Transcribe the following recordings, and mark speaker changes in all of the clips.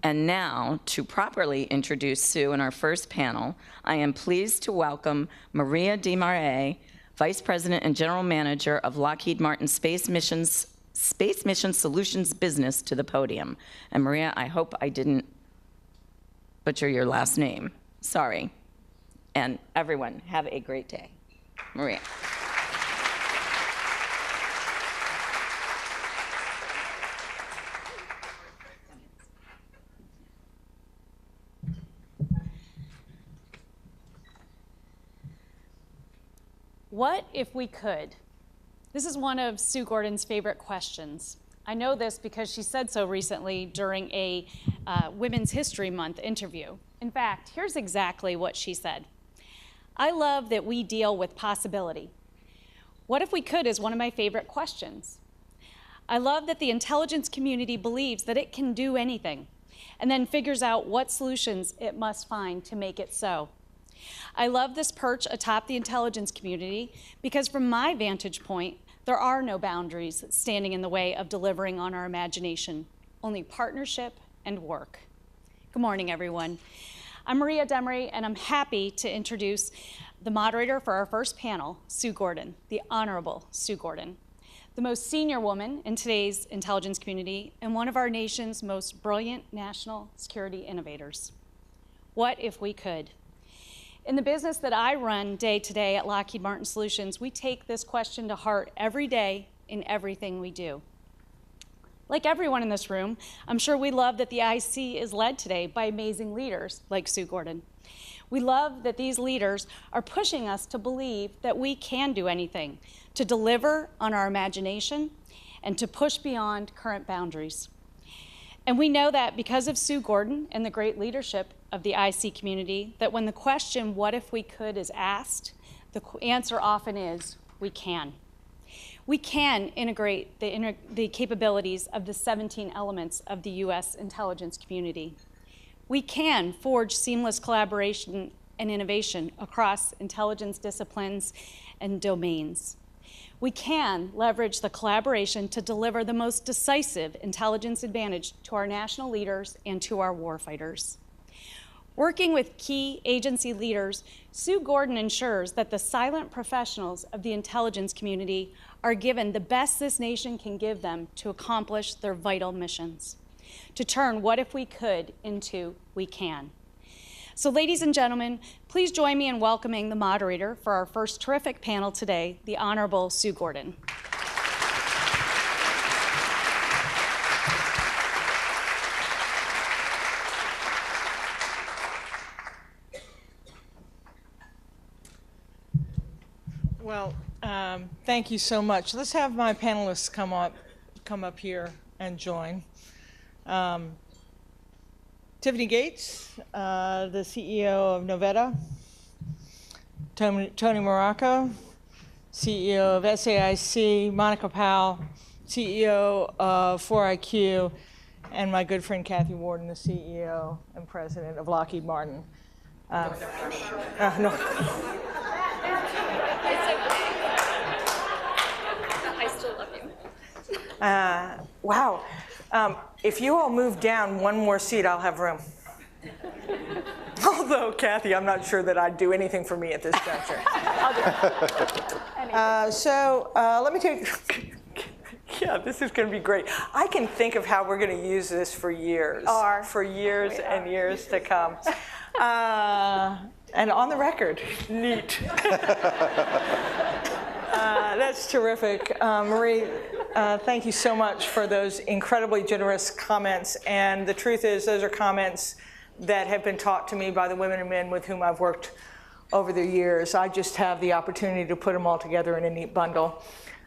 Speaker 1: And now, to properly introduce Sue in our first panel, I am pleased to welcome Maria DeMarais, Vice President and General Manager of Lockheed Martin Space Mission Solutions business, to the podium. And Maria, I hope I didn't butcher your last name. Sorry. And everyone, have a great day. Maria.
Speaker 2: What if we could? This is one of Sue Gordon's favorite questions. I know this because she said so recently during a Women's History Month interview. In fact, here's exactly what she said. I love that we deal with possibility. What if we could is one of my favorite questions. I love that the intelligence community believes that it can do anything and then figures out what solutions it must find to make it so. I love this perch atop the intelligence community because from my vantage point, there are no boundaries standing in the way of delivering on our imagination, only partnership and work. Good morning, everyone. I'm Maria DeMarais, and I'm happy to introduce the moderator for our first panel, Sue Gordon, the Honorable Sue Gordon, the most senior woman in today's intelligence community and one of our nation's most brilliant national security innovators. What if we could? In the business that I run day to day at Lockheed Martin Solutions, we take this question to heart every day in everything we do. Like everyone in this room, I'm sure we love that the IC is led today by amazing leaders like Sue Gordon. We love that these leaders are pushing us to believe that we can do anything, to deliver on our imagination, and to push beyond current boundaries. And we know that because of Sue Gordon and the great leadership of the IC community, that when the question, what if we could, is asked, the answer often is, we can. We can integrate the capabilities of the 17 elements of the U.S. intelligence community. We can forge seamless collaboration and innovation across intelligence disciplines and domains. We can leverage the collaboration to deliver the most decisive intelligence advantage to our national leaders and to our warfighters. Working with key agency leaders, Sue Gordon ensures that the silent professionals of the intelligence community are given the best this nation can give them to accomplish their vital missions, to turn what if we could into we can. So ladies and gentlemen, please join me in welcoming the moderator for our first terrific panel today, the Honorable Sue Gordon.
Speaker 3: Well, thank you so much. Let's have my panelists come up here and join. Tiffanny Gates, the CEO of Novetta. Tony Moraco, CEO of SAIC. Monica Powell, CEO of 4IQ. And my good friend Kathy Warden, the CEO and President of Lockheed Martin. No.
Speaker 4: I still love you.
Speaker 3: Wow. If you all move down one more seat, I'll have room. Although, Kathy, I'm not sure that I'd do anything for me at this juncture.
Speaker 2: I'll do it.
Speaker 3: Let me tell you, yeah, this is going to be great. I can think of how we're going to use this for years. For years and years to come. And on the record, neat. That's terrific. Marie, thank you so much for those incredibly generous comments. And the truth is, those are comments that have been taught to me by the women and men with whom I've worked over the years. I just have the opportunity to put them all together in a neat bundle.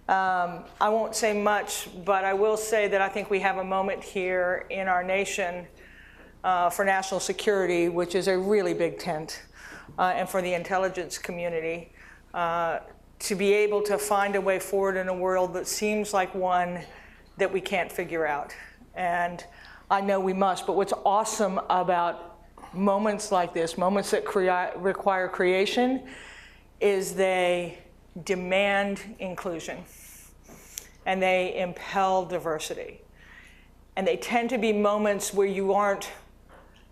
Speaker 3: I won't say much, but I will say that I think we have a moment here in our nation for national security, which is a really big tent, and for the intelligence community, to be able to find a way forward in a world that seems like one that we can't figure out. And I know we must, but what's awesome about moments like this, moments that require creation, is they demand inclusion and they impel diversity. And they tend to be moments where you aren't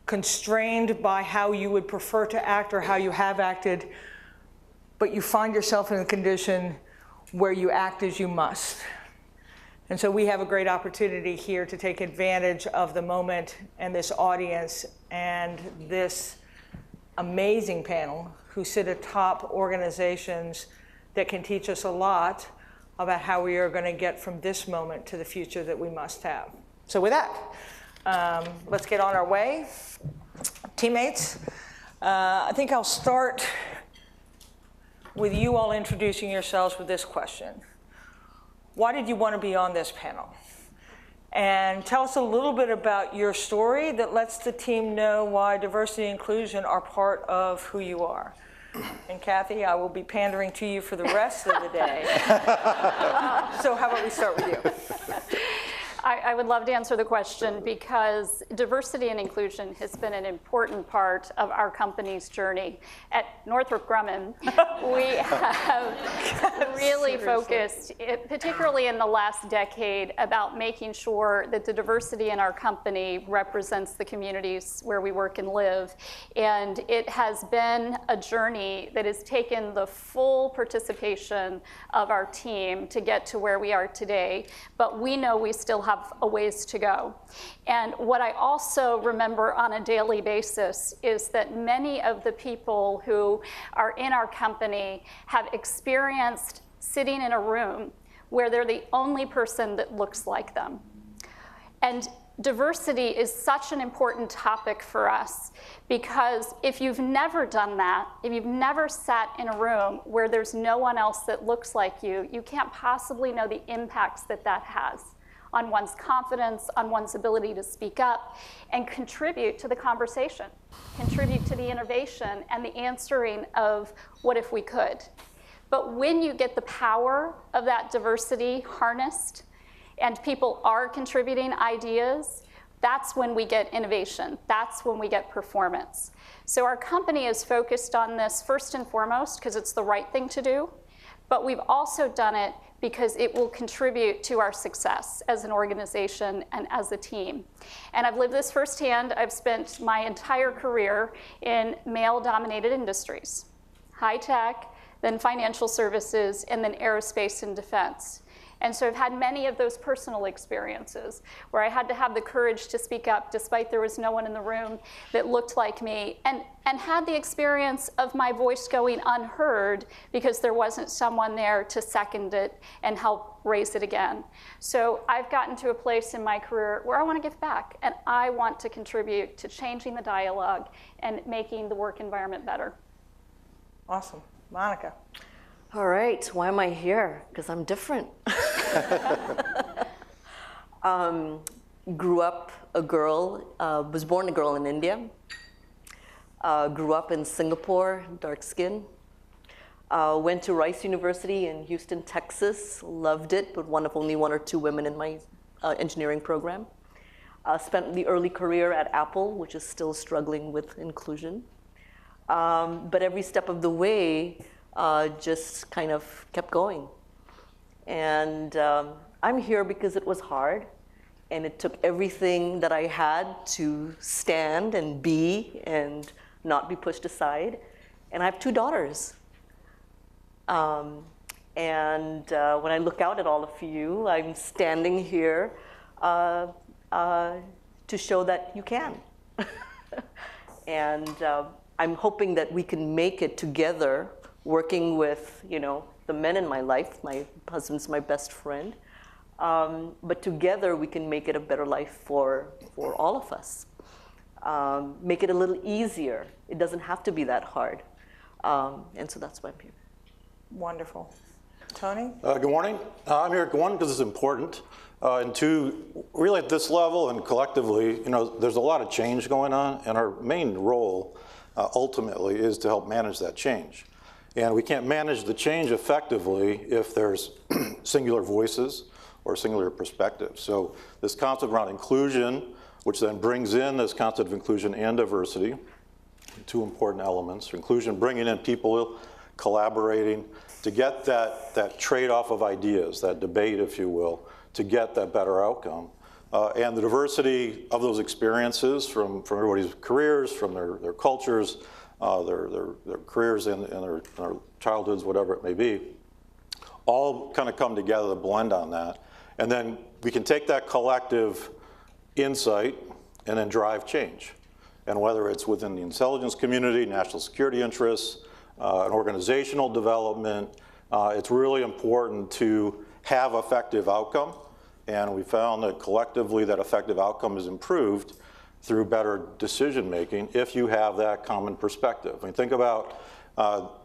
Speaker 3: constrained by how you would prefer to act or how you have acted, but you find yourself in a condition where you act as you must. And so we have a great opportunity here to take advantage of the moment and this audience and this amazing panel who sit atop organizations that can teach us a lot about how we are going to get from this moment to the future that we must have. So with that, let's get on our way. Teammates, I think I'll start with you all introducing yourselves with this question. Why did you want to be on this panel? And tell us a little bit about your story that lets the team know why diversity and inclusion are part of who you are. And Kathy, I will be pandering to you for the rest of the day. So how about we start with you?
Speaker 4: I would love to answer the question because diversity and inclusion has been an important part of our company's journey. At Northrop Grumman, we have really focused, particularly in the last decade, about making sure that the diversity in our company represents the communities where we work and live. And it has been a journey that has taken the full participation of our team to get to where we are today. But we know we still have a ways to go. And what I also remember on a daily basis is that many of the people who are in our company have experienced sitting in a room where they're the only person that looks like them. And diversity is such an important topic for us because if you've never done that, if you've never sat in a room where there's no one else that looks like you, you can't possibly know the impacts that that has on one's confidence, on one's ability to speak up, and contribute to the conversation, contribute to the innovation and the answering of what if we could. But when you get the power of that diversity harnessed, and people are contributing ideas, that's when we get innovation. That's when we get performance. So our company is focused on this first and foremost because it's the right thing to do, but we've also done it because it will contribute to our success as an organization and as a team. And I've lived this firsthand. I've spent my entire career in male-dominated industries, high tech, then financial services, and then aerospace and defense. And so I've had many of those personal experiences where I had to have the courage to speak up despite there was no one in the room that looked like me, and had the experience of my voice going unheard because there wasn't someone there to second it and help raise it again. So I've gotten to a place in my career where I want to give back, and I want to contribute to changing the dialogue and making the work environment better.
Speaker 3: Awesome. Monica.
Speaker 5: All right, why am I here? Because I'm different. Grew up a girl, was born a girl in India. Grew up in Singapore, dark skin. Went to Rice University in Houston, Texas. Loved it, but one of only 1 or 2 women in my engineering program. Spent the early career at Apple, which is still struggling with inclusion. But every step of the way, just kind of kept going. And I'm here because it was hard, and it took everything that I had to stand and be and not be pushed aside. And I have 2 daughters. And when I look out at all of you, I'm standing here to show that you can. And I'm hoping that we can make it together, working with, the men in my life. My husband's my best friend. But together we can make it a better life for all of us. Make it a little easier. It doesn't have to be that hard. And so that's why I'm here.
Speaker 3: Wonderful. Tony?
Speaker 6: Good morning. I'm here, one, because it's important, and 2, really at this level and collectively, there's a lot of change going on, and our main role ultimately is to help manage that change. And we can't manage the change effectively if there's singular voices or singular perspectives. So this concept around inclusion, which then brings in this concept of inclusion and diversity, 2 important elements. Inclusion, bringing in people, collaborating to get that trade-off of ideas, that debate, if you will, to get that better outcome. And the diversity of those experiences from everybody's careers, from their cultures, their careers and their childhoods, whatever it may be, all kind of come together to blend on that. And then we can take that collective insight and then drive change. And whether it's within the intelligence community, national security interests, an organizational development, it's really important to have effective outcome. And we found that collectively that effective outcome is improved through better decision making if you have that common perspective. I mean, think about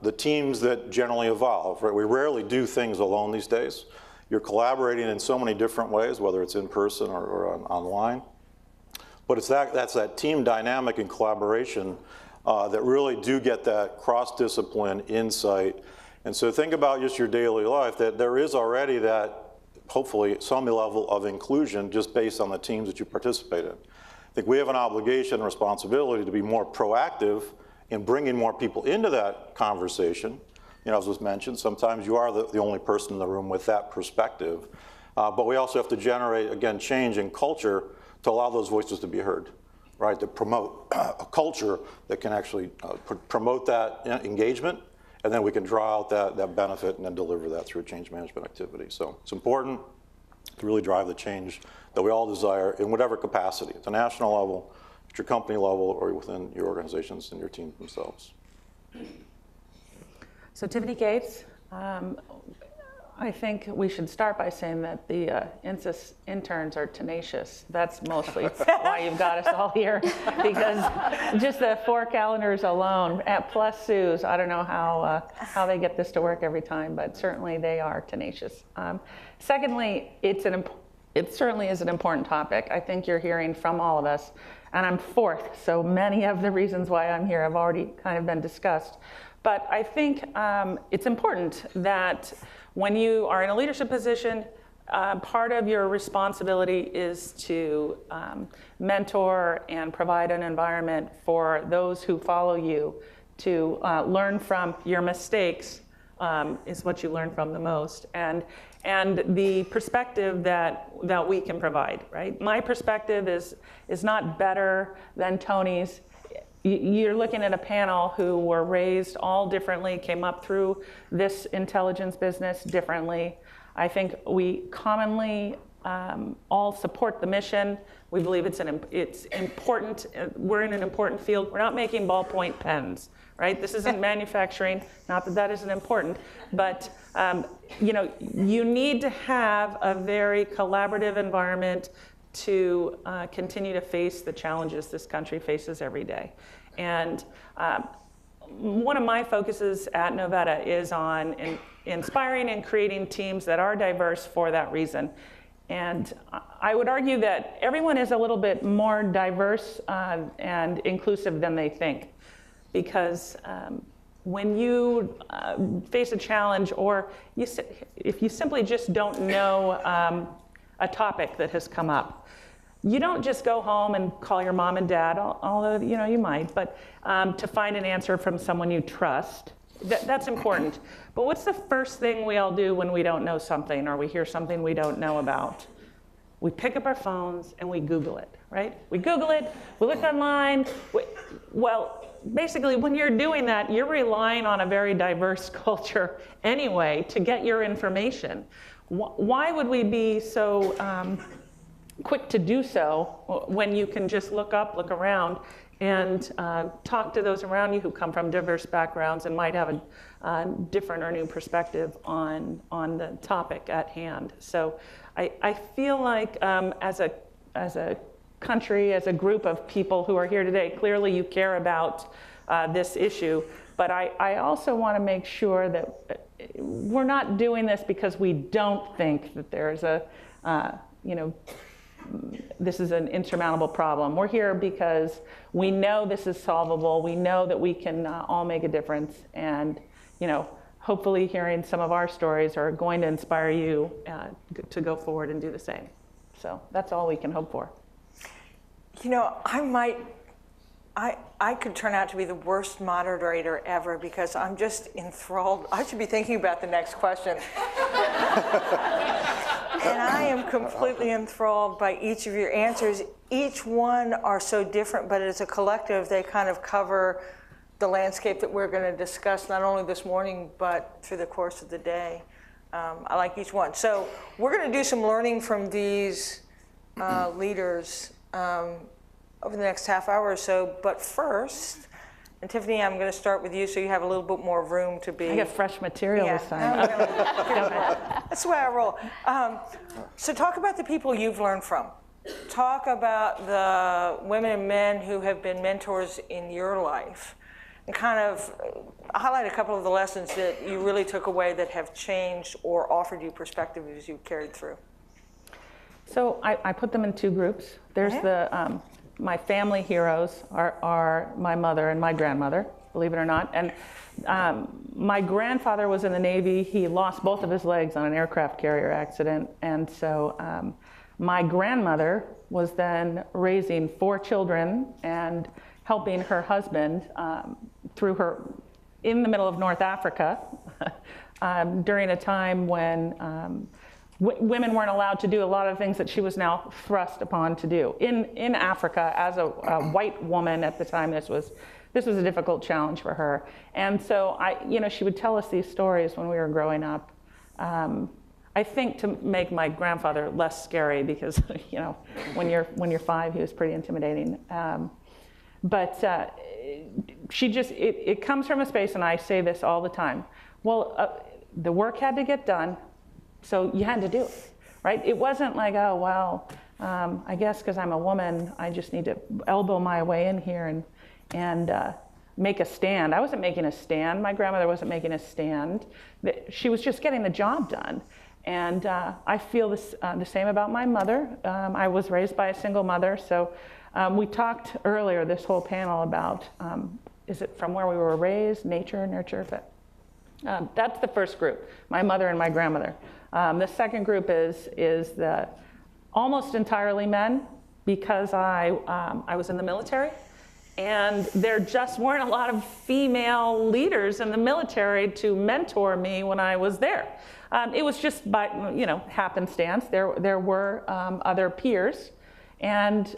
Speaker 6: the teams that generally evolve, right? We rarely do things alone these days. You're collaborating in so many different ways, whether it's in person or online. But that's that team dynamic and collaboration that really do get that cross-discipline insight. And so think about just your daily life, that there is already that, hopefully, some level of inclusion just based on the teams that you participate in. I think we have an obligation and responsibility to be more proactive in bringing more people into that conversation. You know, as was mentioned, sometimes you are the only person in the room with that perspective. But we also have to generate, again, change in culture to allow those voices to be heard, right? To promote a culture that can actually promote that engagement, and then we can draw out that benefit and then deliver that through change management activity. So it's important to really drive the change that we all desire in whatever capacity, at the national level, at your company level, or within your organizations and your teams themselves.
Speaker 7: So Tiffanny Gates, I think we should start by saying that the INSIS interns are tenacious. That's mostly why you've got us all here, because just the 4 calendars alone, plus Sue's, I don't know how they get this to work every time, but certainly they are tenacious. Secondly, it certainly is an important topic. I think you're hearing from all of us, and I'm fourth, so many of the reasons why I'm here have already kind of been discussed. But I think it's important that when you are in a leadership position, part of your responsibility is to mentor and provide an environment for those who follow you to learn from your mistakes is what you learn from the most, and the perspective that we can provide, right? My perspective is not better than Tony's. You're looking at a panel who were raised all differently, came up through this intelligence business differently. I think we commonly all support the mission. We believe it's important. We're in an important field. We're not making ballpoint pens, right? This isn't manufacturing. Not that that isn't important, but you need to have a very collaborative environment to continue to face the challenges this country faces every day. And one of my focuses at Novetta is on inspiring and creating teams that are diverse for that reason. And I would argue that everyone is a little bit more diverse and inclusive than they think. Because when you face a challenge, or if you simply just don't know a topic that has come up, you don't just go home and call your mom and dad, although you might, but to find an answer from someone you trust. That's important. But what's the first thing we all do when we don't know something or we hear something we don't know about? We pick up our phones and we Google it, right? We Google it, we look online. Well, basically when you're doing that, you're relying on a very diverse culture anyway to get your information. Why would we be so quick to do so when you can just look up, look around, and talk to those around you who come from diverse backgrounds and might have a different or new perspective on the topic at hand. So I feel like as a country, as a group of people who are here today, clearly you care about this issue, but I also want to make sure that we're not doing this because we don't think that there's this is an insurmountable problem. We're here because we know this is solvable. We know that we can all make a difference. And, hopefully hearing some of our stories are going to inspire you to go forward and do the same. So that's all we can hope for.
Speaker 3: I could turn out to be the worst moderator ever because I'm just enthralled. I should be thinking about the next question. And I am completely enthralled by each of your answers. Each one are so different, but as a collective, they kind of cover the landscape that we're going to discuss not only this morning, but through the course of the day. I like each one. So we're going to do some learning from these leaders over the next half hour or so. But first, and Tiffanny, I'm going to start with you so you have a little bit more room to be.
Speaker 7: I get fresh material this time.
Speaker 3: That's the way I roll. So talk about the people you've learned from. Talk about the women and men who have been mentors in your life, and kind of highlight a couple of the lessons that you really took away that have changed or offered you perspective as you carried through.
Speaker 7: So I put them in two groups. There's the my family heroes are my mother and my grandmother, believe it or not. And my grandfather was in the Navy. He lost both of his legs on an aircraft carrier accident. And so my grandmother was then raising 4 children and helping her husband through her in the middle of North Africa during a time when women weren't allowed to do a lot of things that she was now thrust upon to do. In Africa, as a white woman at the time, this was a difficult challenge for her. And so she would tell us these stories when we were growing up. I think to make my grandfather less scary because when you're 5, he was pretty intimidating. But she just it comes from a space, and I say this all the time. Well, the work had to get done. So you had to do it, right? It wasn't like, oh, well, I guess because I'm a woman, I just need to elbow my way in here and make a stand. I wasn't making a stand. My grandmother wasn't making a stand. She was just getting the job done. And I feel the same about my mother. I was raised by a single mother. So we talked earlier, this whole panel, about is it from where we were raised, nature, nurture, but that's the first group, my mother and my grandmother. The second group is the almost entirely men, because I was in the military, and there just weren't a lot of female leaders in the military to mentor me when I was there. It was just by happenstance. There were other peers, and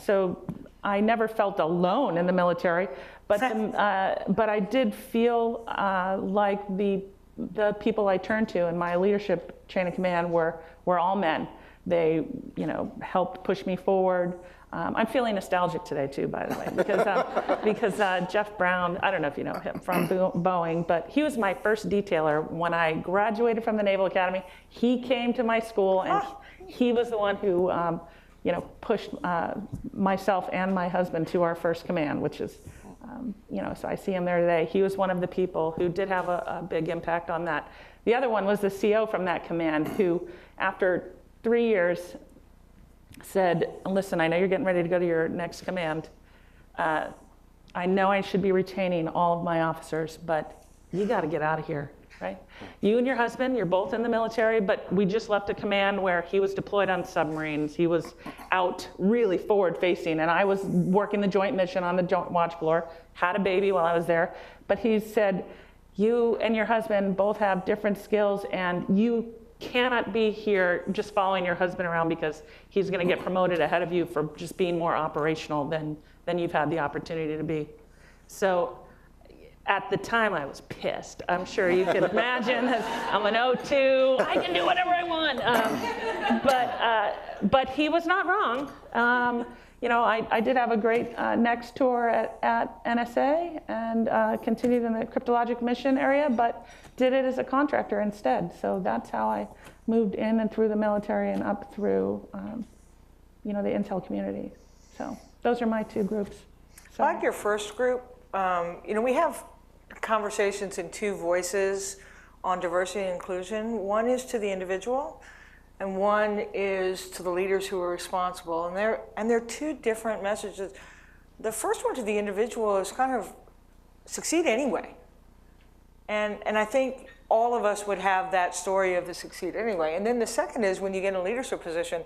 Speaker 7: so I never felt alone in the military. But I did feel like the people I turned to in my leadership chain of command were all men. They helped push me forward. I'm feeling nostalgic today too, by the way, because Jeff Brown, I don't know if you know him from Boeing, but he was my first detailer when I graduated from the Naval Academy. He came to my school, and he was the one who pushed myself and my husband to our first command, which is. So I see him there today. He was one of the people who did have a big impact on that. The other one was the CO from that command who, after 3 years, said, listen, I know you're getting ready to go to your next command. I know I should be retaining all of my officers, but you got to get out of here, right? You and your husband, you're both in the military, but we just left a command where he was deployed on submarines. He was out really forward facing, and I was working the joint mission on the joint watch floor, had a baby while I was there. But he said, you and your husband both have different skills, and you cannot be here just following your husband around because he's going to get promoted ahead of you for just being more operational than you've had the opportunity to be. So at the time, I was pissed. I'm sure you can imagine. I'm an O2. I can do whatever I want. But he was not wrong. I did have a great next tour at NSA and continued in the cryptologic mission area, but did it as a contractor instead. So that's how I moved in and through the military and up through, the intel community. So those are my 2 groups. So.
Speaker 3: I like your first group. We have conversations in 2 voices on diversity and inclusion. One is to the individual, and one is to the leaders who are responsible. And they're 2 different messages. The first one to the individual is kind of succeed anyway. And I think all of us would have that story of the succeed anyway. And then the second is when you get in a leadership position,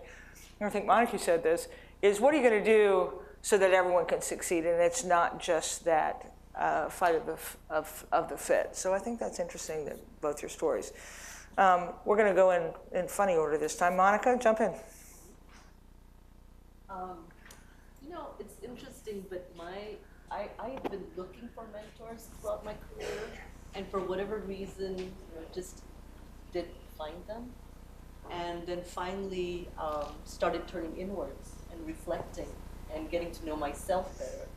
Speaker 3: I think Monica said this, is what are you going to do so that everyone can succeed? And it's not just that fight of the fit. So I think that's interesting, that both your stories. We're going to go in funny order this time. Monica, jump in.
Speaker 5: You know, it's interesting, but I have been looking for mentors throughout my career, and for whatever reason, just didn't find them. And then finally started turning inwards and reflecting and getting to know myself better.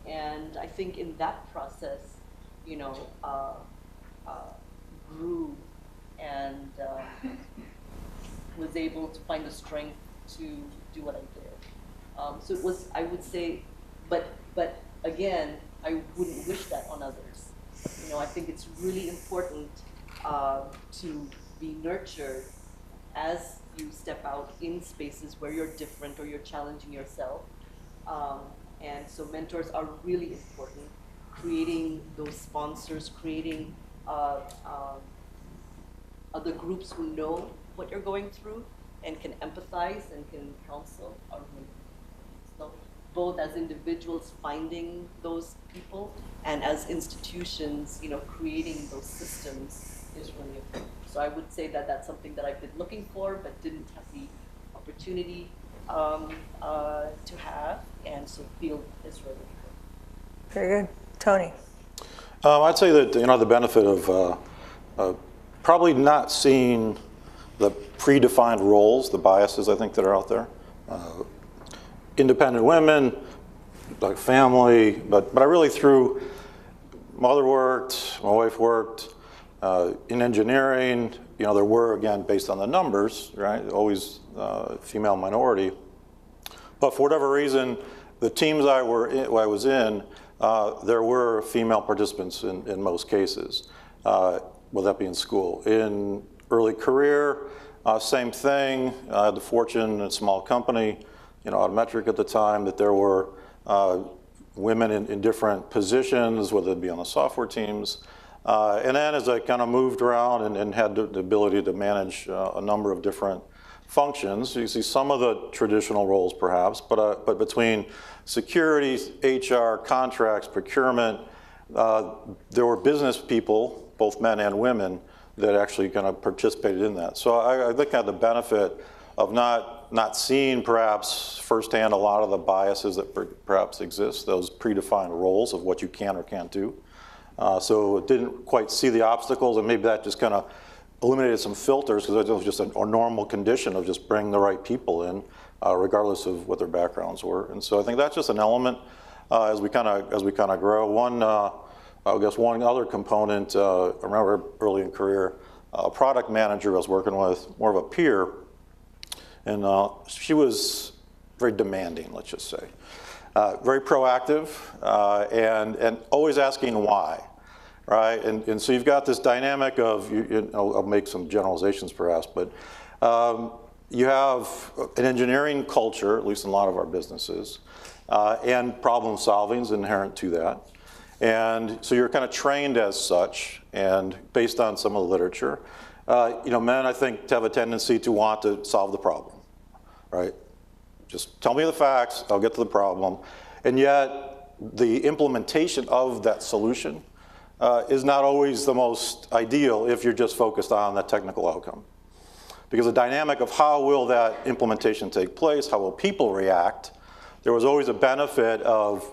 Speaker 5: And I think in that process, grew and was able to find the strength to do what I did. So it was, I would say, but again, I wouldn't wish that on others. I think it's really important to be nurtured as you step out in spaces where you're different or you're challenging yourself. And so mentors are really important. Creating those sponsors, creating other groups who know what you're going through and can empathize and can counsel are really important. So both as individuals finding those people and as institutions, creating those systems is really important. So I would say that that's something that I've been looking for but didn't have the opportunity to have, and so field is really important.
Speaker 3: Very good. Tony.
Speaker 6: I'd say that the benefit of probably not seeing the predefined roles, the biases I think that are out there. Independent women, like family, but I really through mother worked, my wife worked in engineering. There were, again, based on the numbers, right? Always female minority. But for whatever reason, the teams I was in, there were female participants in most cases, whether that be in school. In early career, same thing. I had the fortune in a small company, Autometric at the time, that there were women in different positions, whether it be on the software teams. And then as I kind of moved around and had the ability to manage a number of different functions, you see some of the traditional roles perhaps, but between security, HR, contracts, procurement, there were business people, both men and women, that actually kind of participated in that. So I think I had the benefit of not seeing perhaps firsthand a lot of the biases that perhaps exist, those predefined roles of what you can or can't do. So it didn't quite see the obstacles, and maybe that just kind of eliminated some filters because it was just a normal condition of just bringing the right people in, regardless of what their backgrounds were. And so I think that's just an element as we kind of grow. I guess one other component. I remember early in career, a product manager I was working with, more of a peer, and she was very demanding, let's just say. Very proactive and always asking why, right? And so you've got this dynamic of, I'll make some generalizations perhaps, but you have an engineering culture, at least in a lot of our businesses, and problem solving is inherent to that. And so you're kind of trained as such, and based on some of the literature, men I think have a tendency to want to solve the problem, right? Just tell me the facts, I'll get to the problem. And yet, the implementation of that solution is not always the most ideal if you're just focused on that technical outcome. Because the dynamic of how will that implementation take place, how will people react, there was always a benefit of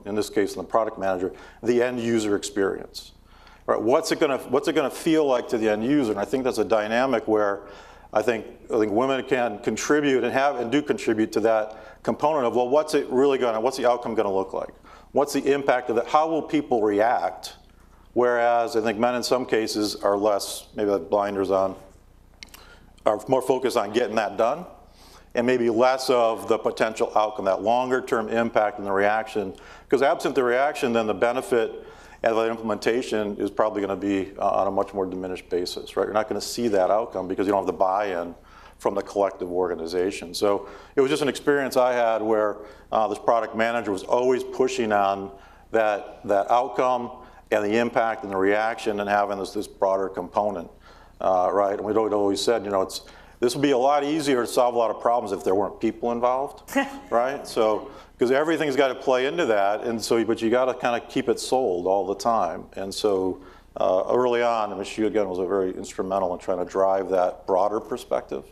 Speaker 6: in this case, in the product manager, the end user experience. Right? What's it gonna feel like to the end user? And I think that's a dynamic where I think women can contribute and do contribute to that component of, well, what's the outcome gonna look like? What's the impact of that? How will people react? Whereas I think men in some cases are less, maybe have blinders on, are more focused on getting that done, and maybe less of the potential outcome, that longer term impact and the reaction. Because absent the reaction, then the benefit of the implementation is probably going to be on a much more diminished basis, right? You're not going to see that outcome because you don't have the buy-in from the collective organization. So it was just an experience I had where this product manager was always pushing on that outcome and the impact and the reaction and having this broader component, right? And we'd always said, this would be a lot easier to solve a lot of problems if there weren't people involved, right? So, because everything's got to play into that, and so, but you got to kind of keep it sold all the time. And so, early on. I mean, she, again, was very instrumental in trying to drive that broader perspective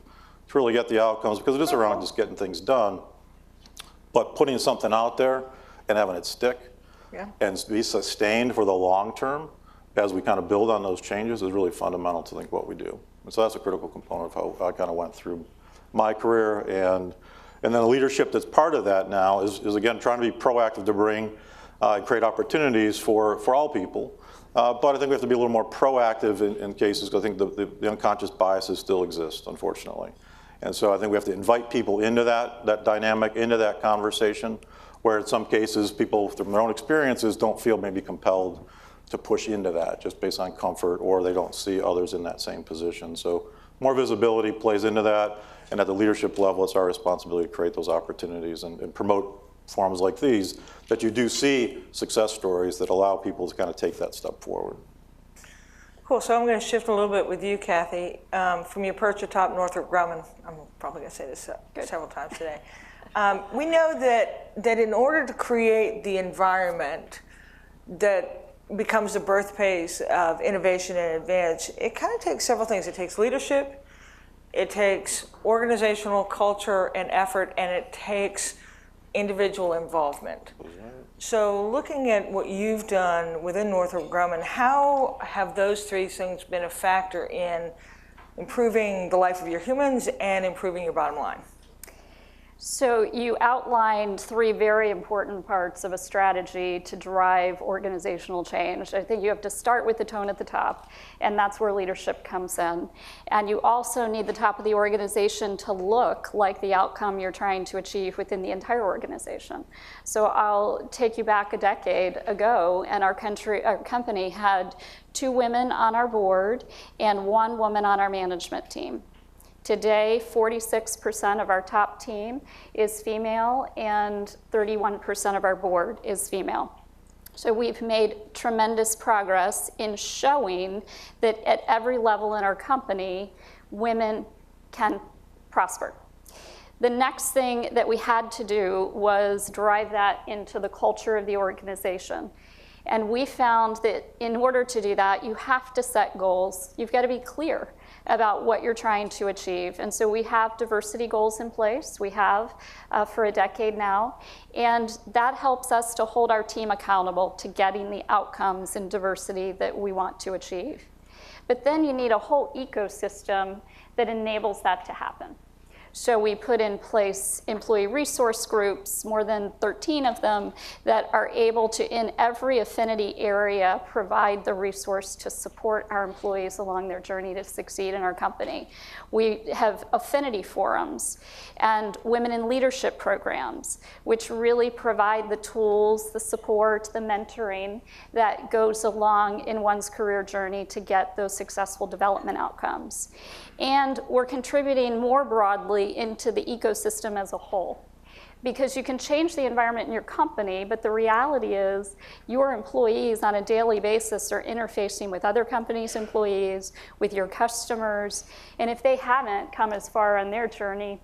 Speaker 6: to really get the outcomes, because it is around just getting things done, but putting something out there and having it stick and be sustained for the long term as we kind of build on those changes is really fundamental to think what we do. And so that's a critical component of how I kind of went through my career. And then the leadership that's part of that now is again, trying to be proactive to bring and create opportunities for all people. But I think we have to be a little more proactive in cases, because I think the unconscious biases still exist, unfortunately. And so I think we have to invite people into that dynamic, into that conversation, where in some cases people from their own experiences don't feel maybe compelled to push into that just based on comfort, or they don't see others in that same position. So more visibility plays into that, and at the leadership level, it's our responsibility to create those opportunities and promote forums like these that you do see success stories that allow people to kind of take that step forward.
Speaker 3: Cool, so I'm going to shift a little bit with you, Kathy. From your perch atop Northrop Grumman, I'm probably going to say this several times today. We know that in order to create the environment that becomes the birthplace of innovation and advance, it kind of takes several things. It takes leadership, it takes organizational culture and effort, and it takes individual involvement. So looking at what you've done within Northrop Grumman, how have those three things been a factor in improving the life of your humans and improving your bottom line?
Speaker 4: So you outlined three very important parts of a strategy to drive organizational change. I think you have to start with the tone at the top, and that's where leadership comes in. And you also need the top of the organization to look like the outcome you're trying to achieve within the entire organization. So I'll take you back a decade ago, and our company had 2 women on our board and 1 woman on our management team. Today, 46% of our top team is female, and 31% of our board is female. So we've made tremendous progress in showing that at every level in our company, women can prosper. The next thing that we had to do was drive that into the culture of the organization. And we found that in order to do that, you have to set goals. You've got to be clear about what you're trying to achieve. And so we have diversity goals in place. We have for a decade now. And that helps us to hold our team accountable to getting the outcomes in diversity that we want to achieve. But then you need a whole ecosystem that enables that to happen. So we put in place employee resource groups, more than 13 of them, that are able to, in every affinity area, provide the resource to support our employees along their journey to succeed in our company. We have affinity forums and women in leadership programs, which really provide the tools, the support, the mentoring that goes along in one's career journey to get those successful development outcomes. And we're contributing more broadly into the ecosystem as a whole. Because you can change the environment in your company, but the reality is your employees on a daily basis are interfacing with other companies' employees, with your customers, and if they haven't come as far on their journey,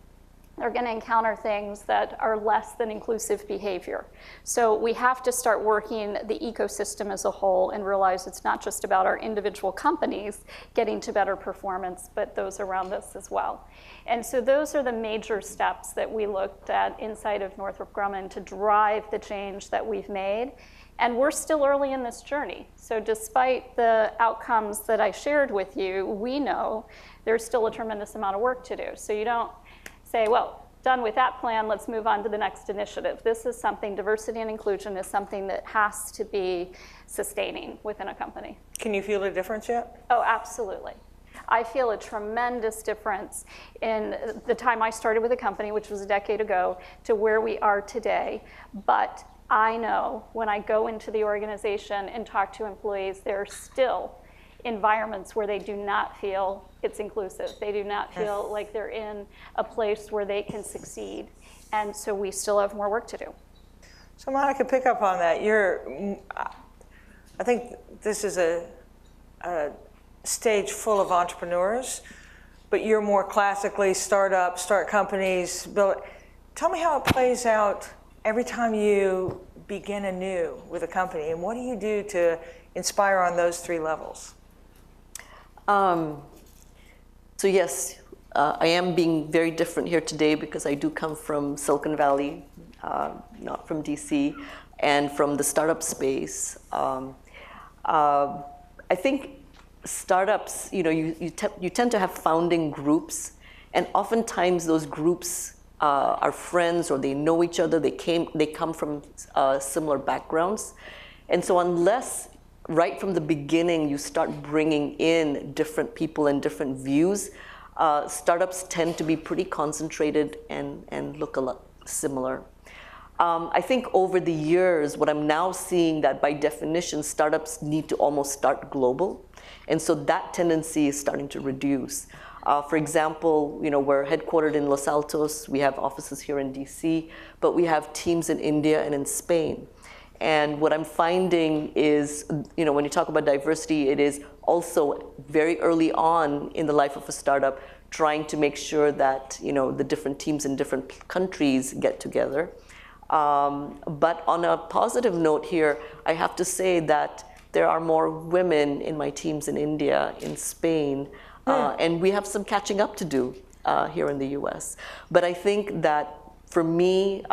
Speaker 4: they're going to encounter things that are less than inclusive behavior. So we have to start working the ecosystem as a whole and realize it's not just about our individual companies getting to better performance, but those around us as well. And so those are the major steps that we looked at inside of Northrop Grumman to drive the change that we've made. And we're still early in this journey. So despite the outcomes that I shared with you, we know there's still a tremendous amount of work to do. So you don't say, well, done with that plan, let's move on to the next initiative. This is something, diversity and inclusion is something that has to be sustaining within a company.
Speaker 3: Can you feel a difference yet?
Speaker 4: Oh, absolutely. I feel a tremendous difference in the time I started with the company, which was a decade ago, to where we are today. But I know when I go into the organization and talk to employees, there are still environments where they do not feel it's inclusive. They do not feel like they're in a place where they can succeed. And so we still have more work to do.
Speaker 3: So Monica, pick up on that. I think this is a stage full of entrepreneurs, but you're more classically start companies, build. Tell me how it plays out every time you begin anew with a company, and what do you do to inspire on those 3 levels?
Speaker 5: So yes, I am being very different here today because I do come from Silicon Valley, not from DC, and from the startup space. I think startups, you tend to have founding groups, and oftentimes those groups are friends, or they know each other. They come from similar backgrounds, and so unless right from the beginning you start bringing in different people and different views, startups tend to be pretty concentrated and look a lot similar. I think over the years, what I'm now seeing that by definition, startups need to almost start global. And so that tendency is starting to reduce. For example, we're headquartered in Los Altos. We have offices here in DC, but we have teams in India and in Spain. And what I'm finding is, when you talk about diversity, it is also very early on in the life of a startup, trying to make sure that, the different teams in different countries get together. But on a positive note here, I have to say that there are more women in my teams in India, in Spain, and we have some catching up to do here in the US. But I think that for me,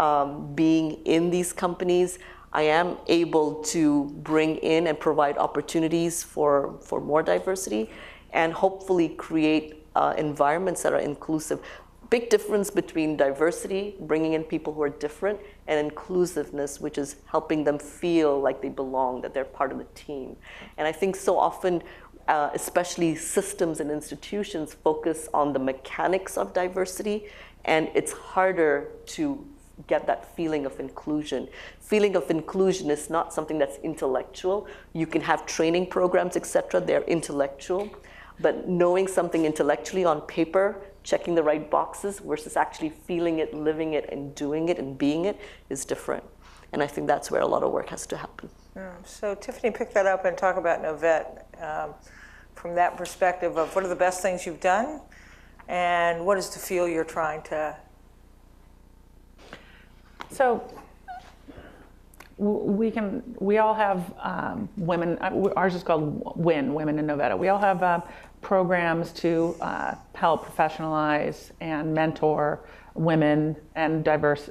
Speaker 5: being in these companies, I am able to bring in and provide opportunities for more diversity and hopefully create environments that are inclusive. Big difference between diversity, bringing in people who are different, and inclusiveness, which is helping them feel like they belong, that they're part of the team. And I think so often, especially systems and institutions, focus on the mechanics of diversity, and it's harder to get that feeling of inclusion. Feeling of inclusion is not something that's intellectual. You can have training programs, etc. They're intellectual. But knowing something intellectually on paper, checking the right boxes versus actually feeling it, living it, and doing it, and being it is different. And I think that's where a lot of work has to happen.
Speaker 3: So Tiffanny, pick that up and talk about Novetta from that perspective of what are the best things you've done, and what is the feel you're trying to...
Speaker 7: So we all have women, ours is called WIN, Women in Novetta. We all have programs to help professionalize and mentor women and diverse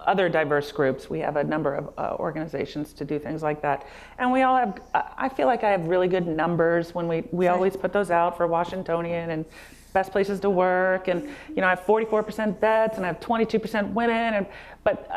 Speaker 7: other diverse groups. We have a number of organizations to do things like that. And we all have, I feel like I have really good numbers when we always put those out for Washingtonian and best places to work, and I have 44% vets and I have 22% women, but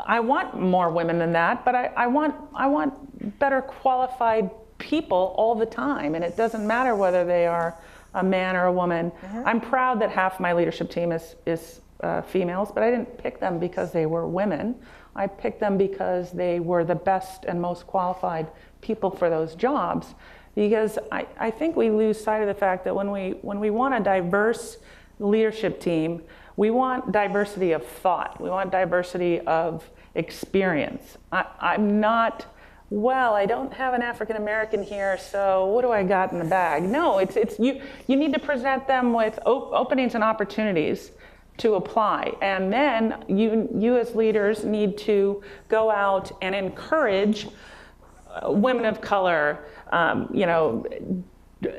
Speaker 7: I want more women than that, but I want better qualified people all the time, and it doesn't matter whether they are a man or a woman. I'm proud that half my leadership team is females, but I didn't pick them because they were women. I picked them because they were the best and most qualified people for those jobs. Because I think we lose sight of the fact that when we want a diverse leadership team, we want diversity of thought. We want diversity of experience. I'm not, well, I don't have an African American here, so what do I got in the bag? No, it's you need to present them with openings and opportunities to apply. And then you as leaders need to go out and encourage women of color,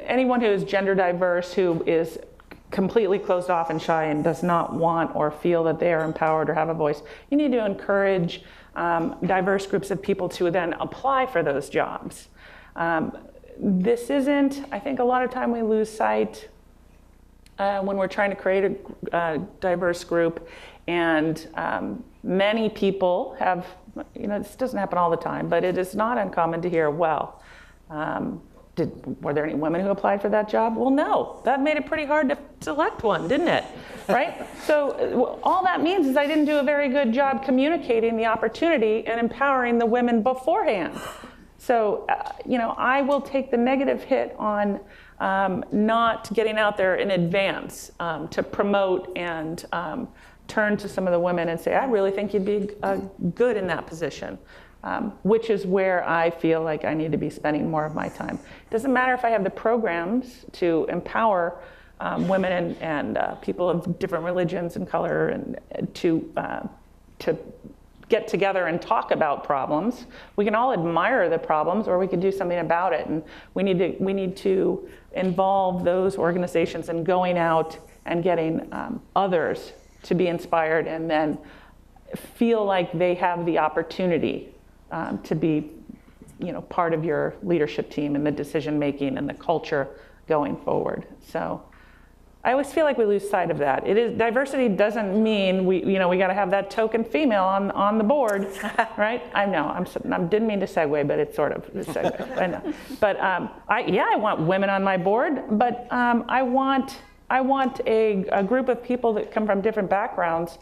Speaker 7: anyone who is gender diverse, who is completely closed off and shy and does not want or feel that they are empowered or have a voice. You need to encourage diverse groups of people to then apply for those jobs. This isn't, I think a lot of time we lose sight when we're trying to create a diverse group, and many people have, this doesn't happen all the time, but it is not uncommon to hear, well, were there any women who applied for that job? Well, no, that made it pretty hard to select one, didn't it? Right? So all that means is I didn't do a very good job communicating the opportunity and empowering the women beforehand. So, I will take the negative hit on not getting out there in advance to promote and turn to some of the women and say, I really think you'd be good in that position, which is where I feel like I need to be spending more of my time. It doesn't matter if I have the programs to empower women and people of different religions and color, and to get together and talk about problems. We can all admire the problems, or we could do something about it. And we need to involve those organizations in going out and getting others to be inspired, and then feel like they have the opportunity to be, part of your leadership team and the decision making and the culture going forward. So I always feel like we lose sight of that. Diversity doesn't mean we got to have that token female on the board, right? I know, I didn't mean to segue, but it's sort of a segue. I know. But I want women on my board, but I want a group of people that come from different backgrounds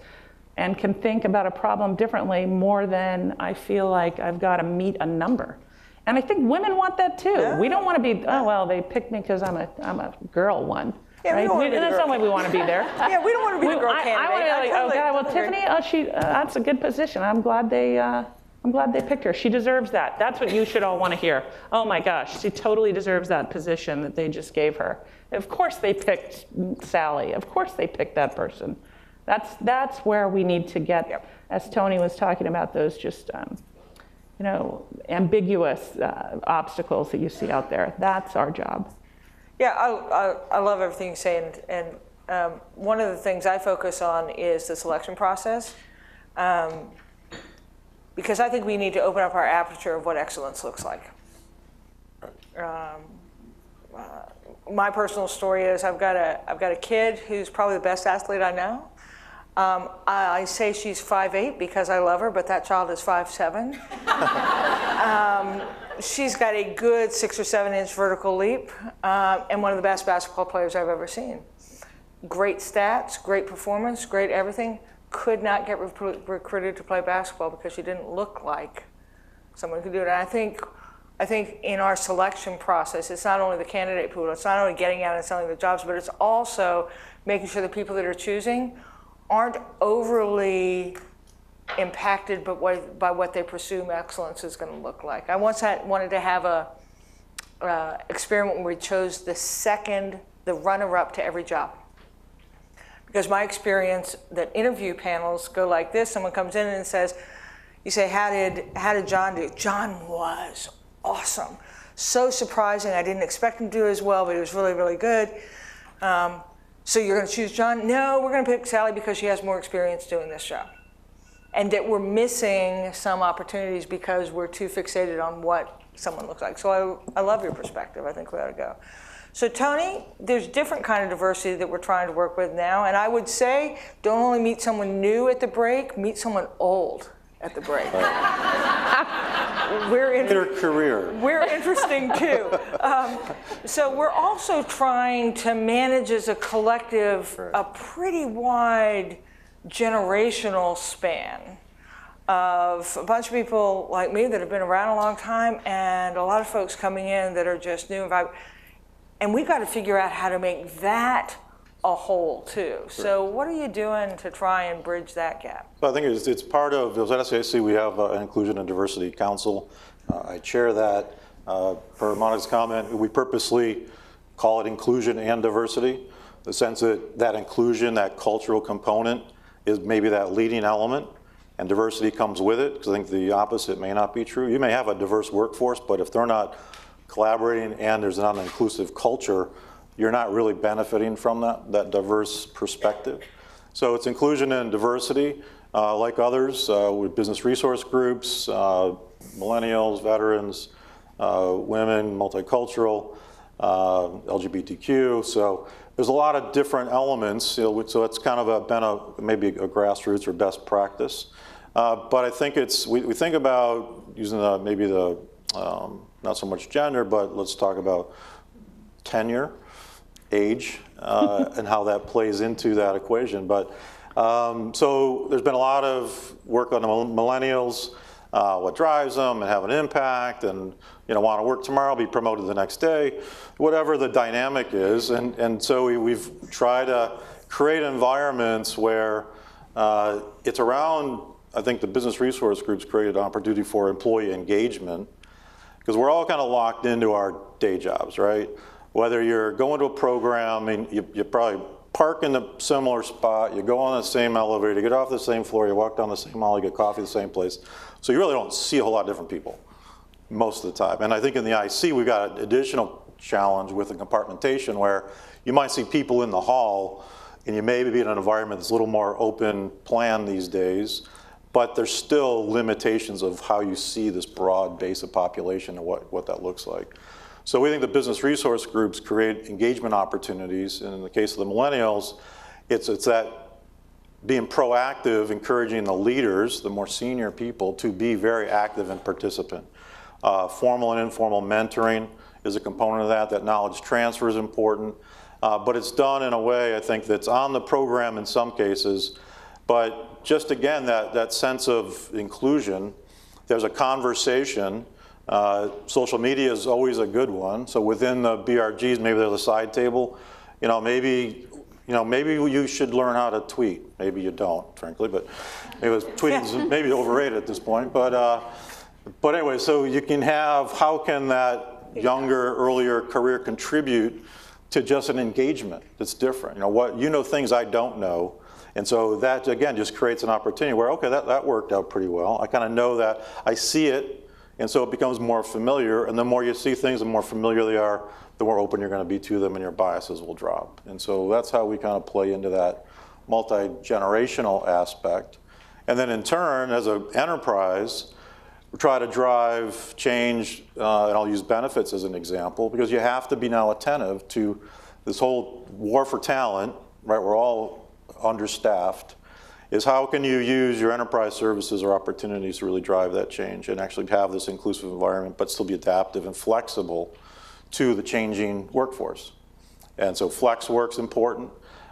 Speaker 7: and can think about a problem differently, more than I feel like I've got to meet a number. And I think women want that too. Yeah. We don't want to be, oh well, they picked me because I'm a girl one. Yeah, right? That's not why we want to be there.
Speaker 3: Yeah, we don't want to be the girl candidate.
Speaker 7: I want to be like, oh God, well, Tiffanny, that's a good position. I'm glad they picked her. She deserves that. That's what you should all want to hear. Oh my gosh, she totally deserves that position that they just gave her. Of course they picked Sally. Of course they picked that person. That's where we need to get, as Tony was talking about, those just ambiguous obstacles that you see out there. That's our job.
Speaker 3: Yeah, I love everything you say, and one of the things I focus on is the selection process, because I think we need to open up our aperture of what excellence looks like. My personal story is I've got a kid who's probably the best athlete I know. I say she's 5'8" because I love her, but that child is 5'7". She's got a good 6 or 7 inch vertical leap, and one of the best basketball players I've ever seen. Great stats, great performance, great everything. Could not get recruited to play basketball because she didn't look like someone who could do it. And I think in our selection process, it's not only the candidate pool, it's not only getting out and selling the jobs, but it's also making sure the people that are choosing aren't overly impacted by what they presume excellence is going to look like. I once wanted to have a experiment where we chose the runner-up to every job. Because my experience that interview panels go like this: someone comes in and says, you say, how did John do? John was awesome. So surprising. I didn't expect him to do as well, but he was really, really good. So you're going to choose John? No, we're going to pick Sally because she has more experience doing this job. And that we're missing some opportunities because we're too fixated on what someone looks like. So I love your perspective. I think we ought to go. So Tony, there's different kind of diversity that we're trying to work with now. And I would say, don't only meet someone new at the break, meet someone old at the break.
Speaker 6: Their career.
Speaker 3: We're interesting too. So we're also trying to manage as a collective a pretty wide generational span of a bunch of people like me that have been around a long time, and a lot of folks coming in that are just new and vibrant. And we've got to figure out how to make that a whole too. So what are you doing to try and bridge that gap?
Speaker 6: So I think it's part of, at SAIC we have an Inclusion and Diversity Council. I chair that. Per Monica's comment, we purposely call it inclusion and diversity. The sense that inclusion, that cultural component, is maybe that leading element, and diversity comes with it, because I think the opposite may not be true. You may have a diverse workforce, but if they're not collaborating and there's not an inclusive culture, you're not really benefiting from that diverse perspective. So it's inclusion and diversity, like others, with business resource groups, millennials, veterans, women, multicultural, LGBTQ. So there's a lot of different elements, so it's kind of maybe a grassroots or best practice. But I think we think about using maybe the, not so much gender, but let's talk about tenure, age, and how that plays into that equation. But so there's been a lot of work on the millennials, what drives them and have an impact, and want to work tomorrow, be promoted the next day, whatever the dynamic is. And so we've tried to create environments where it's around, I think the business resource groups created an opportunity for employee engagement, because we're all kind of locked into our day jobs, right? Whether you're going to a program, I mean, you probably park in a similar spot, you go on the same elevator, you get off the same floor, you walk down the same aisle, you get coffee at the same place. So you really don't see a whole lot of different people most of the time. And I think in the IC, we've got an additional challenge with the compartmentation where you might see people in the hall and you may be in an environment that's a little more open plan these days, but there's still limitations of how you see this broad base of population and what that looks like. So we think the business resource groups create engagement opportunities. And in the case of the millennials, it's that being proactive, encouraging the leaders, the more senior people, to be very active and participant. Formal and informal mentoring is a component of that. That knowledge transfer is important. But it's done in a way, I think, that's on the program in some cases. But just again, that sense of inclusion, there's a conversation. Social media is always a good one. So within the BRGs, maybe there's a side table. Maybe you should learn how to tweet. Maybe you don't, frankly, but maybe tweeting is maybe overrated at this point. But anyway, so you can have, how can that younger, earlier career contribute to just an engagement that's different? Things I don't know. And so that, again, just creates an opportunity where, okay, that worked out pretty well. I kind of know that, I see it, and so it becomes more familiar. And the more you see things, the more familiar they are, the more open you're going to be to them, and your biases will drop. And so that's how we kind of play into that multi-generational aspect. And then in turn, as an enterprise, we try to drive change, and I'll use benefits as an example, because you have to be now attentive to this whole war for talent, right? We're all understaffed, is how can you use your enterprise services or opportunities to really drive that change and actually have this inclusive environment, but still be adaptive and flexible to the changing workforce. And so flex work's important.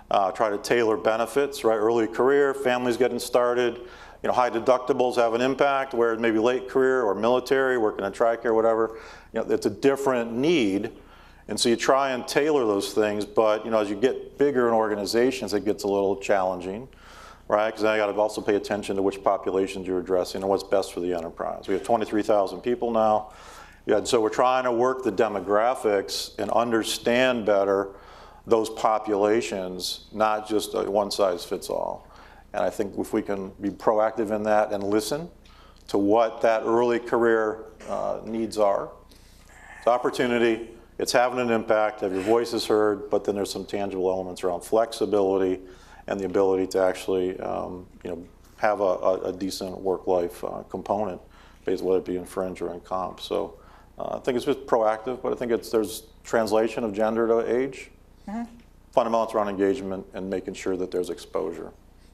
Speaker 6: Try to tailor benefits, right? Early career, families getting started, high deductibles have an impact, where maybe late career or military, working in TRICARE, whatever, it's a different need. And so you try and tailor those things, but as you get bigger in organizations, it gets a little challenging, right? Because then you got to also pay attention to which populations you're addressing and what's best for the enterprise. We have 23,000 people now. So we're trying to work the demographics and understand better those populations, not just a one size fits all. And I think if we can be proactive in that and listen to what that early career needs are, it's opportunity, it's having an impact, have your voices heard, but then there's some tangible elements around flexibility and the ability to actually have a decent work-life component, based whether it be in fringe or in comp. So I think it's just proactive, but I think there's translation of gender to age, fundamentals around engagement, and making sure that there's exposure.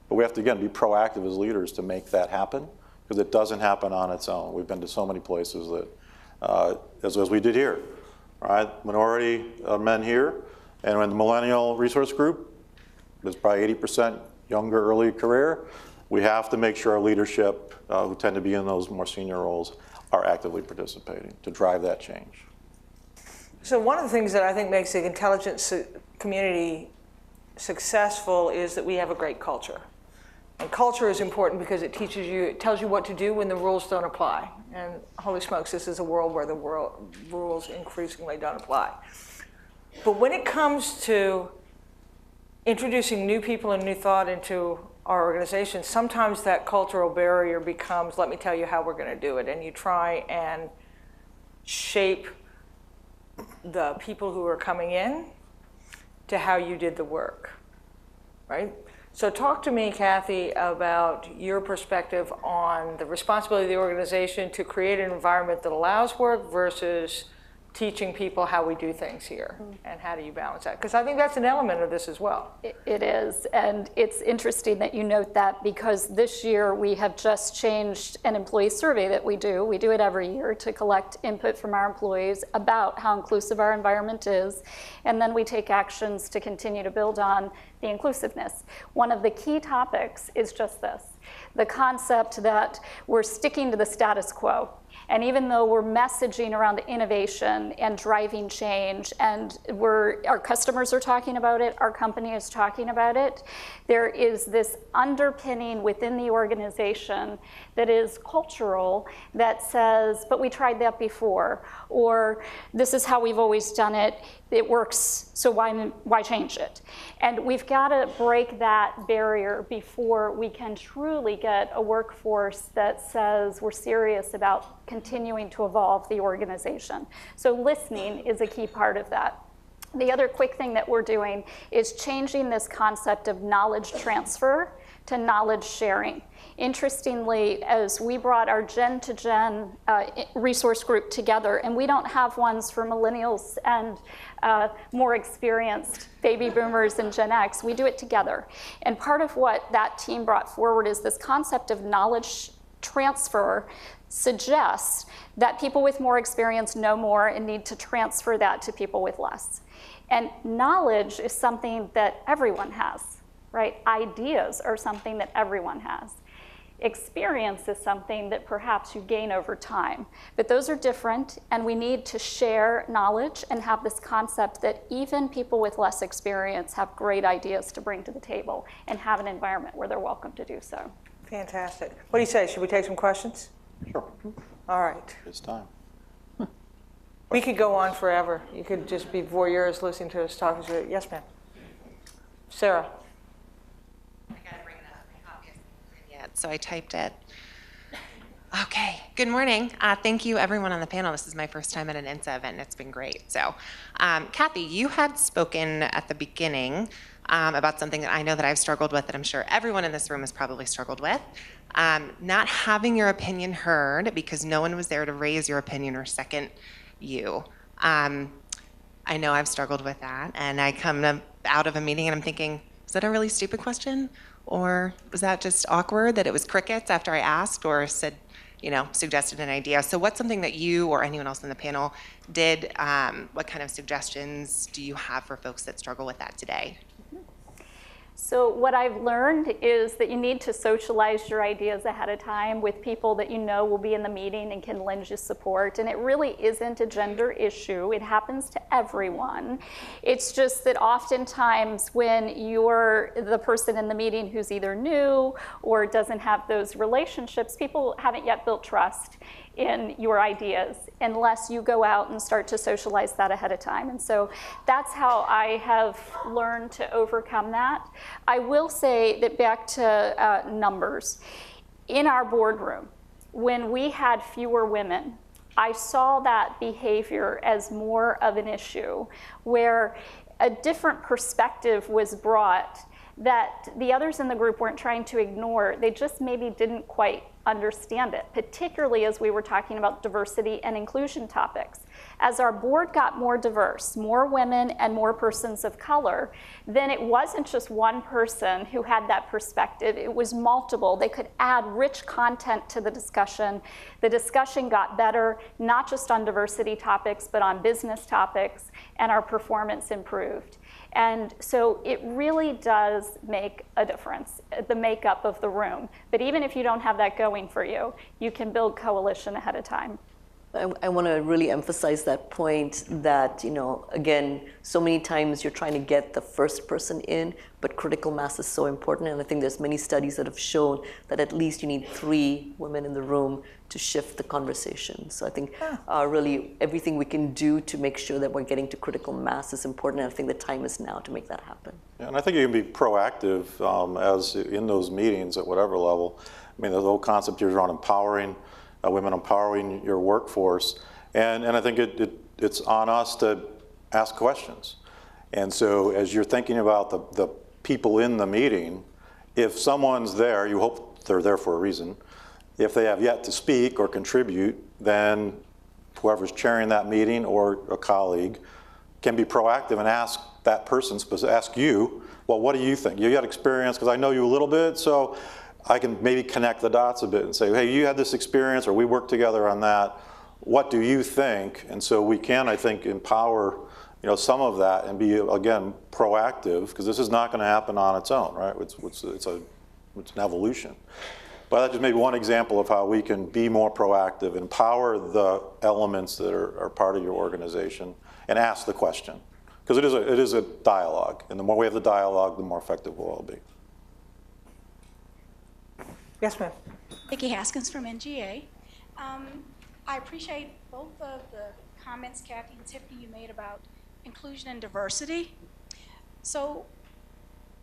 Speaker 6: But we have to, again, be proactive as leaders to make that happen, because it doesn't happen on its own. We've been to so many places that, as we did here, right? Minority men here, and in the millennial resource group, there's probably 80% younger early career. We have to make sure our leadership, who tend to be in those more senior roles, are actively participating to drive that change.
Speaker 3: So one of the things that I think makes the intelligence community successful is that we have a great culture. And culture is important because it tells you what to do when the rules don't apply. And holy smokes, this is a world where the rules increasingly don't apply. But when it comes to introducing new people and new thought into our organization, sometimes that cultural barrier becomes, let me tell you how we're going to do it. And you try and shape the people who are coming in to how you did the work, right? So talk to me, Kathy, about your perspective on the responsibility of the organization to create an environment that allows work versus teaching people how we do things here, and how do you balance that? Because I think that's an element of this as well.
Speaker 4: It is, and it's interesting that you note that, because this year we have just changed an employee survey that we do. We do it every year to collect input from our employees about how inclusive our environment is, and then we take actions to continue to build on the inclusiveness. One of the key topics is just this, the concept that we're sticking to the status quo. And even though we're messaging around innovation and driving change, and our customers are talking about it, our company is talking about it, there is this underpinning within the organization that is cultural that says, but we tried that before, or this is how we've always done it. it works, so why change it? And we've got to break that barrier before we can truly get a workforce that says we're serious about continuing to evolve the organization. So listening is a key part of that. The other quick thing that we're doing is changing this concept of knowledge transfer to knowledge sharing. Interestingly, as we brought our gen-to-gen resource group together, and we don't have ones for millennials and more experienced baby boomers and Gen X, we do it together. And part of what that team brought forward is this concept of knowledge transfer suggests that people with more experience know more and need to transfer that to people with less. And knowledge is something that everyone has, right? Ideas are something that everyone has. Experience is something that perhaps you gain over time. But those are different, and we need to share knowledge and have this concept that even people with less experience have great ideas to bring to the table and have an environment where they're welcome to do so.
Speaker 3: Fantastic. What do you say? Should we take some questions?
Speaker 6: Sure.
Speaker 3: All right.
Speaker 6: It's time.
Speaker 3: We could go on forever. You could just be voyeurs listening to us talk. Yes, ma'am. Sarah.
Speaker 8: I gotta bring it up. My copy isn't in yet, so I typed it. Okay, good morning. Thank you everyone on the panel. This is my first time at an INSA event and it's been great. So, Kathy, you had spoken at the beginning about something that I know that I've struggled with, that I'm sure everyone in this room has probably struggled with. Not having your opinion heard because no one was there to raise your opinion or second you. I know I've struggled with that, and I come out of a meeting and I'm thinking, was that a really stupid question? Or was that just awkward that it was crickets after I asked or said, suggested an idea? So what's something that you or anyone else on the panel did? What kind of suggestions do you have for folks that struggle with that today?
Speaker 4: So what I've learned is that you need to socialize your ideas ahead of time with people that you know will be in the meeting and can lend you support. And it really isn't a gender issue. It happens to everyone. It's just that oftentimes when you're the person in the meeting who's either new or doesn't have those relationships, people haven't yet built trust in your ideas unless you go out and start to socialize that ahead of time. And so that's how I have learned to overcome that. I will say that back to numbers. In our boardroom, when we had fewer women, I saw that behavior as more of an issue where a different perspective was brought that the others in the group weren't trying to ignore. They just maybe didn't quite understand it, particularly as we were talking about diversity and inclusion topics. As our board got more diverse, more women and more persons of color, then it wasn't just one person who had that perspective, it was multiple. They could add rich content to the discussion. The discussion got better, not just on diversity topics, but on business topics, and our performance improved. And so it really does make a difference, the makeup of the room. But even if you don't have that going for you, you can build coalition ahead of time.
Speaker 5: I want to really emphasize that point that, again, so many times you're trying to get the first person in, but critical mass is so important. And I think there's many studies that have shown that at least you need 3 women in the room to shift the conversation. So I think really everything we can do to make sure that we're getting to critical mass is important. And I think the time is now to make that happen.
Speaker 6: Yeah, and I think you can be proactive as in those meetings at whatever level. I mean, the whole concept here is around empowering women, empowering your workforce. And I think it's on us to ask questions. And so as you're thinking about the people in the meeting, if someone's there, you hope they're there for a reason. If they have yet to speak or contribute, then whoever's chairing that meeting or a colleague can be proactive and ask that person, ask you, well, what do you think? You got experience, because I know you a little bit, so I can maybe connect the dots a bit and say, hey, you had this experience, or we worked together on that. What do you think? And so we can, I think, empower some of that and be, again, proactive, because this is not going to happen on its own, right? It's an evolution. But that's just maybe one example of how we can be more proactive, empower the elements that are part of your organization, and ask the question. Because it is a dialogue, and the more we have the dialogue, the more effective we'll all be.
Speaker 3: Yes, ma'am.
Speaker 9: Vicki Haskins from NGA. I appreciate both of the comments, Kathy and Tiffany, you made about inclusion and diversity. So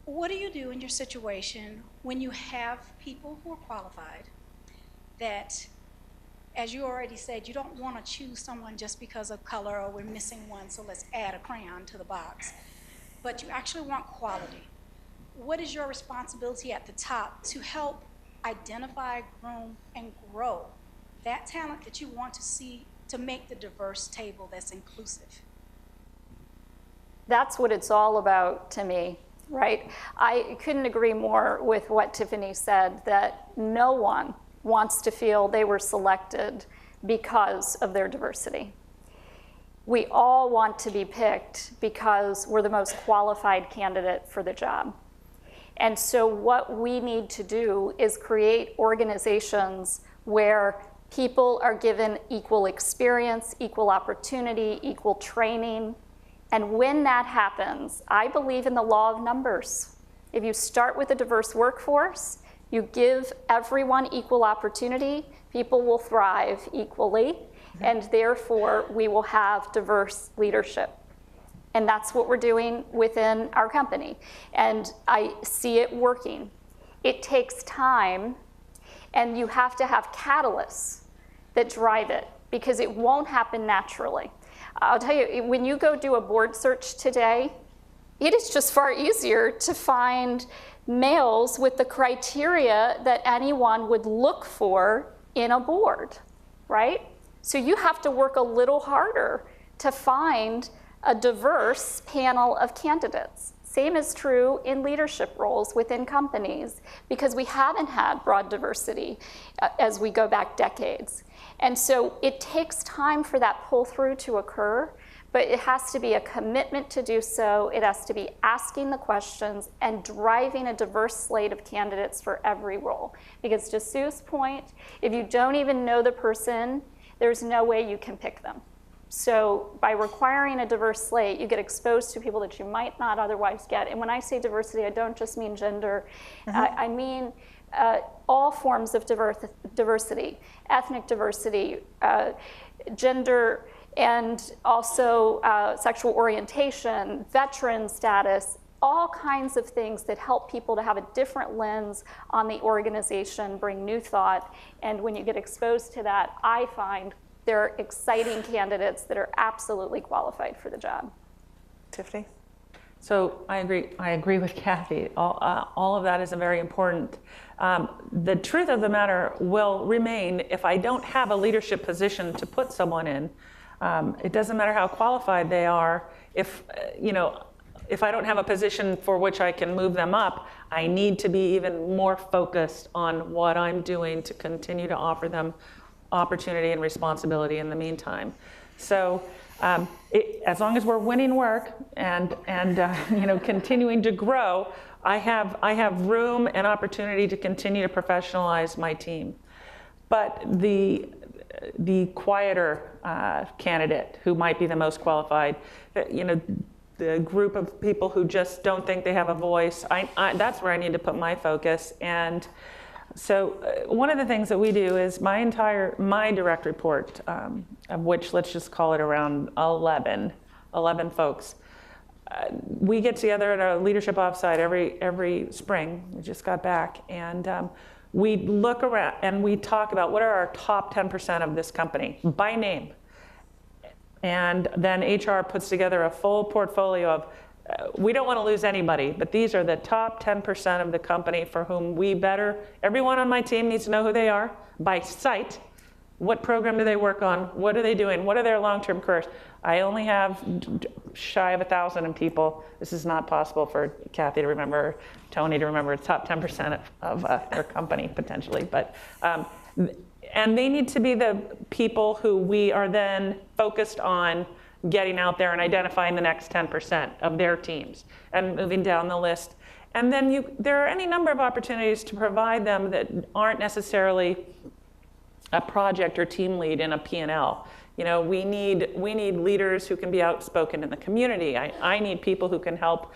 Speaker 9: what do you do in your situation when you have people who are qualified that, as you already said, you don't want to choose someone just because of color or we're missing one, so let's add a crayon to the box, but you actually want quality. What is your responsibility at the top to help identify, groom, and grow that talent that you want to see to make the diverse table that's inclusive?
Speaker 4: That's what it's all about to me, right? I couldn't agree more with what Tiffanny said, that no one wants to feel they were selected because of their diversity. We all want to be picked because we're the most qualified candidate for the job. And so what we need to do is create organizations where people are given equal experience, equal opportunity, equal training. And when that happens, I believe in the law of numbers. If you start with a diverse workforce, you give everyone equal opportunity, people will thrive equally, and therefore we will have diverse leadership. And that's what we're doing within our company. And I see it working. It takes time, and you have to have catalysts that drive it, because it won't happen naturally. I'll tell you, when you go do a board search today, it is just far easier to find males with the criteria that anyone would look for in a board, right? So you have to work a little harder to find a diverse panel of candidates. Same is true in leadership roles within companies, because we haven't had broad diversity as we go back decades. And so it takes time for that pull through to occur, but it has to be a commitment to do so. It has to be asking the questions and driving a diverse slate of candidates for every role. Because to Sue's point, if you don't even know the person, there's no way you can pick them. So by requiring a diverse slate, you get exposed to people that you might not otherwise get. And when I say diversity, I don't just mean gender. I mean all forms of diversity, ethnic diversity, gender, and also sexual orientation, veteran status, all kinds of things that help people to have a different lens on the organization, bring new thought. And when you get exposed to that, I find there are exciting candidates that are absolutely qualified for the job.
Speaker 3: Tiffany?
Speaker 7: So I agree with Kathy. All of that is very important. The truth of the matter will remain, if I don't have a leadership position to put someone in, it doesn't matter how qualified they are. If I don't have a position for which I can move them up, I need to be even more focused on what I'm doing to continue to offer them opportunity and responsibility in the meantime. So as long as we're winning work and continuing to grow, I have room and opportunity to continue to professionalize my team. But the quieter candidate who might be the most qualified, the group of people who just don't think they have a voice, that's where I need to put my focus. And so one of the things that we do is my direct report, of which let's just call it around 11 folks, we get together at a leadership offsite every spring. We just got back, and we look around and we talk about what are our top 10% of this company by name. And then HR puts together a full portfolio of, we don't want to lose anybody, but these are the top 10% of the company for whom everyone on my team needs to know who they are by sight. What program do they work on? What are they doing? What are their long-term careers? I only have shy of 1,000 people. This is not possible for Kathy to remember, Tony to remember. It's top 10% of their company potentially. But and they need to be the people who we are then focused on getting out there and identifying the next 10% of their teams and moving down the list. And then there are any number of opportunities to provide them that aren't necessarily a project or team lead in a P&L. We need leaders who can be outspoken in the community. I need people who can help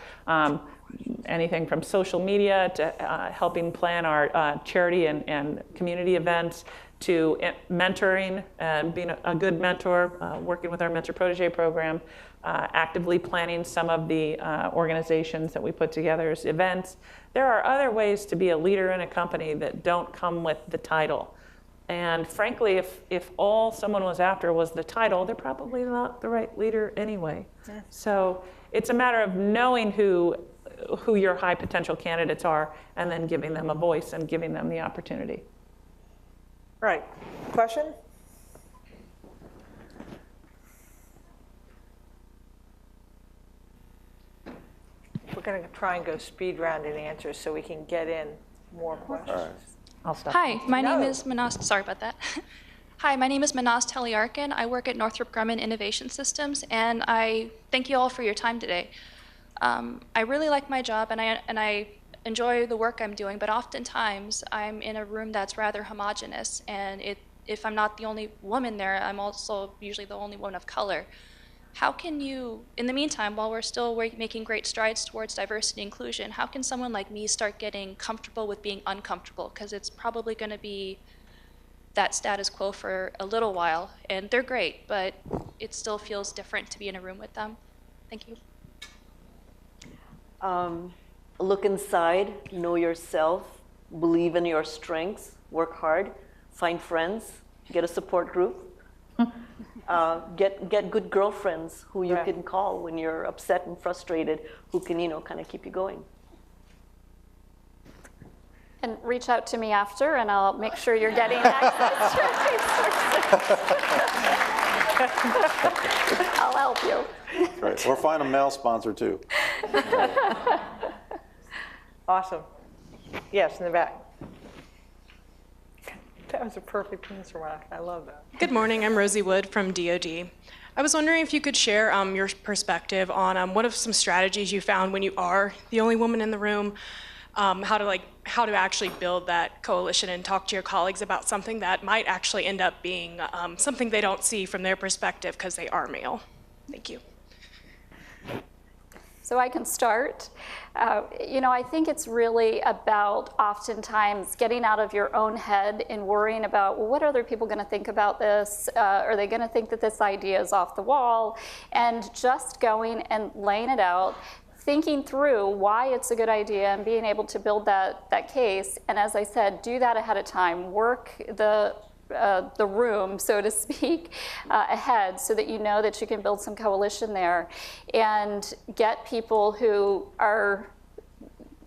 Speaker 7: anything from social media to helping plan our charity and community events, to mentoring and being a good mentor, working with our mentor protege program. actively planning some of the organizations that we put together as events. There are other ways to be a leader in a company that don't come with the title. And frankly, if all someone was after was the title, they're probably not the right leader anyway. Yeah. So it's a matter of knowing who your high potential candidates are and then giving them a voice and giving them the opportunity.
Speaker 3: Right. Question? We're going to try and go speed round in answers so we can get in more questions.
Speaker 6: All right.
Speaker 7: I'll stop.
Speaker 10: Hi, my name is Manas. Sorry about that. Hi, my name is Manas Teliarkin. I work at Northrop Grumman Innovation Systems, and I thank you all for your time today. I really like my job, and I enjoy the work I'm doing, but oftentimes I'm in a room that's rather homogenous, and if I'm not the only woman there, I'm also usually the only woman of color. How can you, in the meantime, while we're still making great strides towards diversity and inclusion, how can someone like me start getting comfortable with being uncomfortable? Because it's probably going to be that status quo for a little while, and they're great, but it still feels different to be in a room with them. Thank you.
Speaker 5: Look inside, know yourself, believe in your strengths, work hard, find friends, get a support group. Get good girlfriends who you can call when you're upset and frustrated, who can, kind of keep you going.
Speaker 4: And reach out to me after, and I'll make sure you're getting access to resources. I'll help you.
Speaker 6: Right. Or find a male sponsor too.
Speaker 3: Awesome. Yes, in the back. That was a perfect answer, Monica. I love that.
Speaker 11: Good morning. I'm Rosie Wood from DoD. I was wondering if you could share your perspective on what are some strategies you found when you are the only woman in the room, how to actually build that coalition and talk to your colleagues about something that might actually end up being something they don't see from their perspective because they are male. Thank you.
Speaker 4: So I can start. I think it's really about oftentimes getting out of your own head and worrying about, well, what are other people going to think about this? Are they going to think that this idea is off the wall? And just going and laying it out, thinking through why it's a good idea and being able to build that case. And as I said, do that ahead of time. Work the room, so to speak, ahead so that you know that you can build some coalition there and get people who are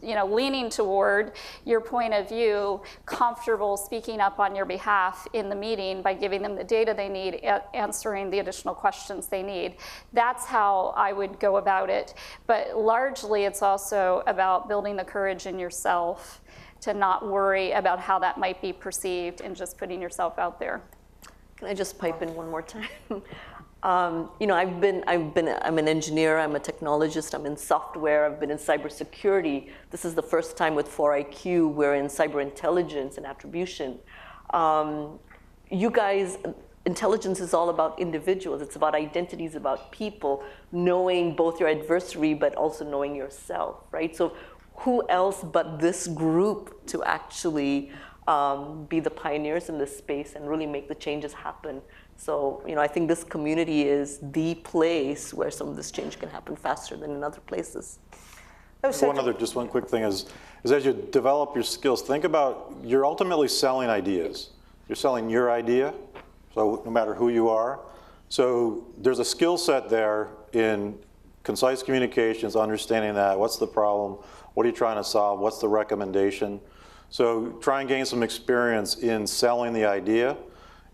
Speaker 4: leaning toward your point of view, comfortable speaking up on your behalf in the meeting by giving them the data they need, answering the additional questions they need. That's how I would go about it. But largely, it's also about building the courage in yourself to not worry about how that might be perceived and just putting yourself out there.
Speaker 5: Can I just pipe in one more time? I'm an engineer, I'm a technologist, I'm in software, I've been in cybersecurity. This is the first time with 4IQ we're in cyber intelligence and attribution. You guys, intelligence is all about individuals. It's about identities, about people, knowing both your adversary but also knowing yourself, right? So who else but this group to actually be the pioneers in this space and really make the changes happen? So, I think this community is the place where some of this change can happen faster than in other places.
Speaker 6: Just one quick thing is as you develop your skills, think about, you're ultimately selling ideas. You're selling your idea, so no matter who you are. So there's a skill set there in concise communications, understanding that, what's the problem, what are you trying to solve, what's the recommendation. So try and gain some experience in selling the idea.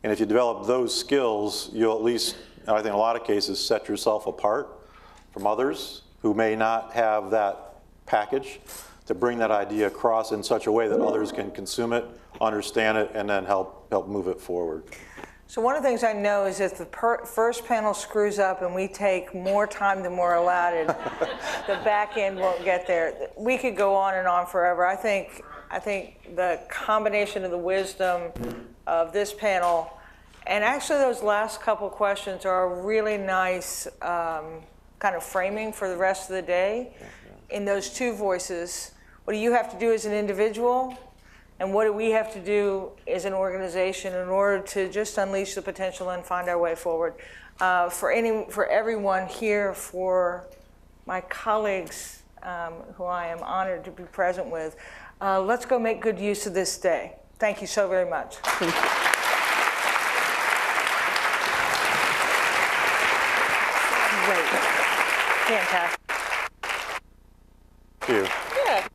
Speaker 6: And if you develop those skills, you'll at least, I think in a lot of cases, set yourself apart from others who may not have that package to bring that idea across in such a way that others can consume it, understand it, and then help move it forward.
Speaker 3: So one of the things I know is if the first panel screws up and we take more time than we're allotted, the back end won't get there. We could go on and on forever. I think the combination of the wisdom of this panel and actually those last couple questions are a really nice kind of framing for the rest of the day. In those two voices, what do you have to do as an individual? And what do we have to do as an organization in order to just unleash the potential and find our way forward? For everyone here, for my colleagues who I am honored to be present with, let's go make good use of this day. Thank you so very much.
Speaker 5: Thank you.
Speaker 3: Great. Fantastic.
Speaker 6: Thank you.
Speaker 3: Yeah.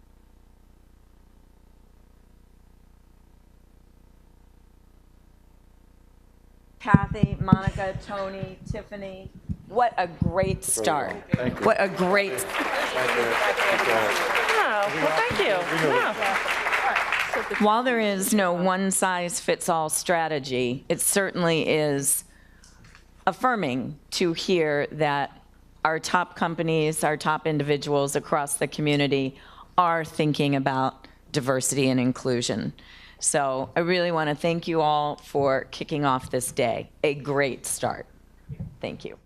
Speaker 1: Kathy, Monica, Tony, Tiffany, what a great start.
Speaker 6: Thank you.
Speaker 1: What a great,
Speaker 7: Oh, well, thank you. Yeah.
Speaker 1: while there is no one-size-fits-all strategy, it certainly is affirming to hear that our top companies, our top individuals across the community are thinking about diversity and inclusion. So I really want to thank you all for kicking off this day. A great start. Thank you.